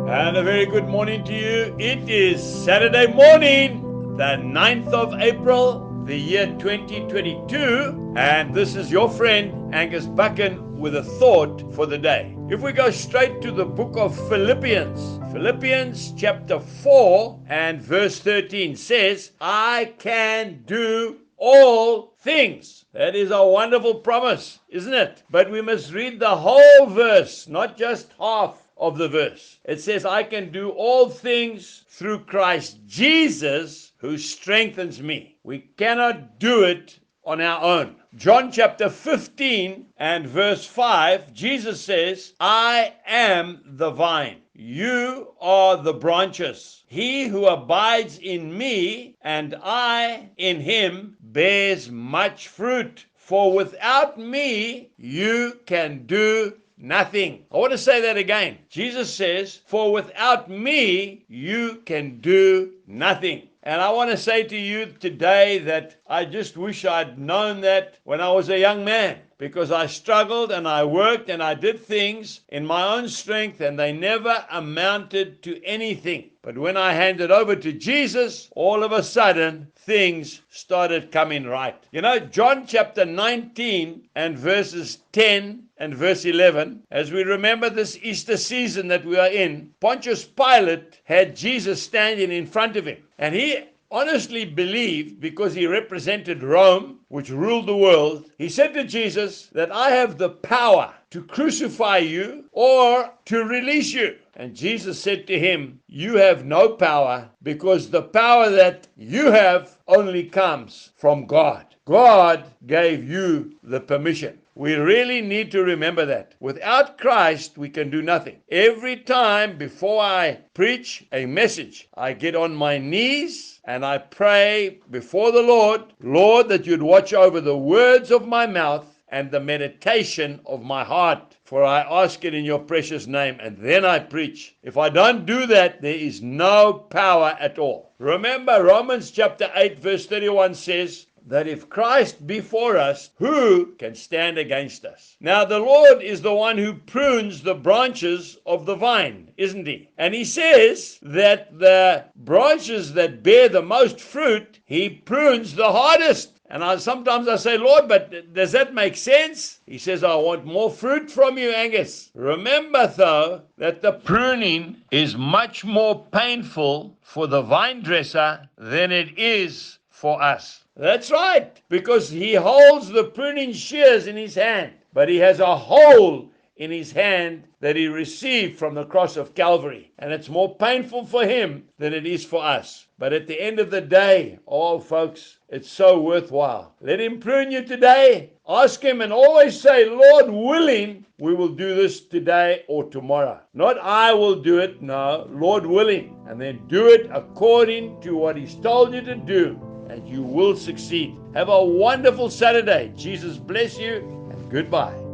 And a very good morning to you. It is Saturday morning, the 9th of April, the year 2022. And this is your friend, Angus Buchan, with a thought for the day. If we go straight to the book of Philippians chapter 4 and verse 13 says, I can do all things. That is a wonderful promise, isn't it? But we must read the whole verse, not just half of the verse. It says, I can do all things through Christ Jesus who strengthens me. We cannot do it on our own. John chapter 15 and verse 5, Jesus says, I am the vine. You are the branches. He who abides in me and I in him bears much fruit. For without me, you can do nothing. I want to say that again. Jesus says, for without me, you can do nothing. And I want to say to you today that I just wish I'd known that when I was a young man, because I struggled and I worked and I did things in my own strength and they never amounted to anything. But when I handed over to Jesus, all of a sudden, things started coming right. You know, John chapter 19 and verses 10 and verse 11, as we remember this Easter season that we are in, Pontius Pilate had Jesus standing in front of him. And he honestly believed, because he represented Rome, which ruled the world, he said to Jesus that I have the power to crucify you or to release you. And Jesus said to him, you have no power, because the power that you have only comes from God. God gave you the permission. We really need to remember that. Without Christ, we can do nothing. Every time before I preach a message, I get on my knees and I pray before the Lord, Lord, that you'd watch over the words of my mouth and the meditation of my heart. For I ask it in your precious name, and then I preach. If I don't do that, there is no power at all. Remember, Romans chapter 8 verse 31 says, that if Christ be for us, who can stand against us? Now, the Lord is the one who prunes the branches of the vine, isn't he? And he says that the branches that bear the most fruit, he prunes the hardest. And sometimes I say, Lord, but does that make sense? He says, I want more fruit from you, Angus. Remember, though, that the pruning is much more painful for the vine dresser than it is for us. That's right, because he holds the pruning shears in his hand, but he has a hole in his hand that he received from the cross of Calvary. And it's more painful for him than it is for us. But at the end of the day, oh folks, it's so worthwhile. Let him prune you today. Ask him and always say, Lord willing, we will do this today or tomorrow. Not I will do it, no, Lord willing. And then do it according to what he's told you to do, and you will succeed. Have a wonderful Saturday. Jesus bless you, and goodbye.